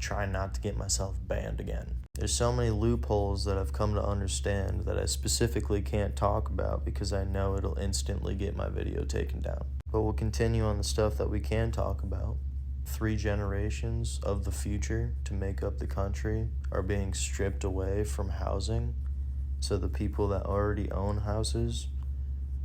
try not to get myself banned again. There's so many loopholes that I've come to understand that I specifically can't talk about because I know it'll instantly get my video taken down. But we'll continue on the stuff that we can talk about. 3 generations of the future to make up the country are being stripped away from housing, so the people that already own houses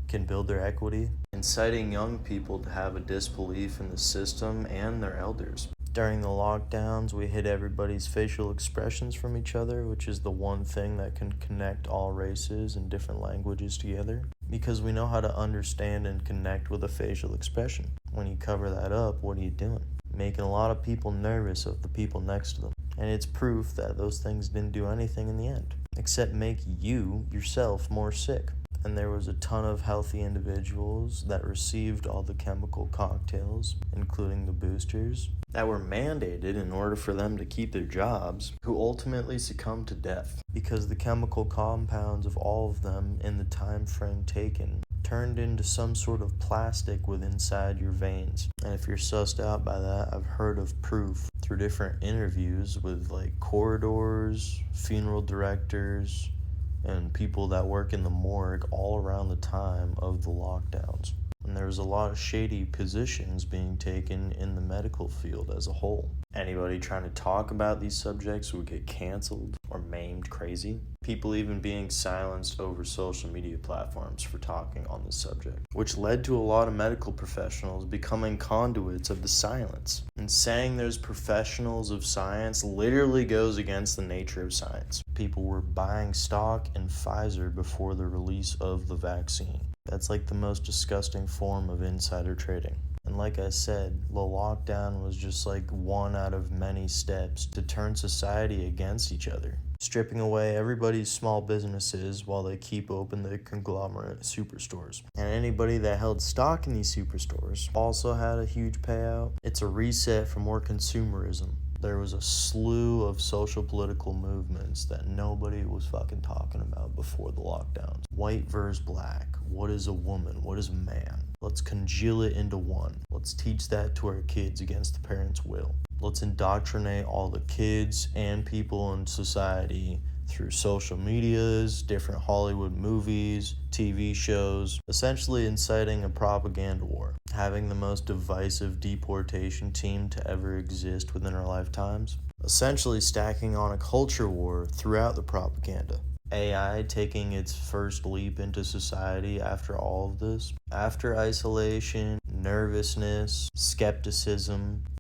can build their equity, inciting young people to have a disbelief in the system and their elders. During the lockdowns, we hid everybody's facial expressions from each other, which is the one thing that can connect all races and different languages together, because we know how to understand and connect with a facial expression. When you cover that up, what are you doing? Making a lot of people nervous of the people next to them. And it's proof that those things didn't do anything in the end, except make you, yourself, more sick. And there was a ton of healthy individuals that received all the chemical cocktails, including the boosters, that were mandated in order for them to keep their jobs, who ultimately succumbed to death because the chemical compounds of all of them in the time frame taken turned into some sort of plastic with inside your veins. And if you're sussed out by that, I've heard of proof through different interviews with like corridors, funeral directors, and people that work in the morgue all around the time of the lockdowns. And there's a lot of shady positions being taken in the medical field as a whole. Anybody trying to talk about these subjects would get canceled or maimed crazy. People even being silenced over social media platforms for talking on this subject, which led to a lot of medical professionals becoming conduits of the silence. And saying there's professionals of science literally goes against the nature of science. People were buying stock in Pfizer before the release of the vaccine. That's like the most disgusting form of insider trading. And like I said, the lockdown was just like one out of many steps to turn society against each other, stripping away everybody's small businesses while they keep open the conglomerate superstores. And anybody that held stock in these superstores also had a huge payout. It's a reset for more consumerism. There was a slew of social political movements that nobody was fucking talking about before the lockdowns. White versus black. What is a woman? What is a man? Let's congeal it into one. Let's teach that to our kids against the parents' will. Let's indoctrinate all the kids and people in society through social medias, different Hollywood movies, TV shows, essentially inciting a propaganda war, having the most divisive deportation team to ever exist within our lifetimes, essentially stacking on a culture war throughout the propaganda. AI taking its first leap into society after all of this. After isolation, nervousness, skepticism,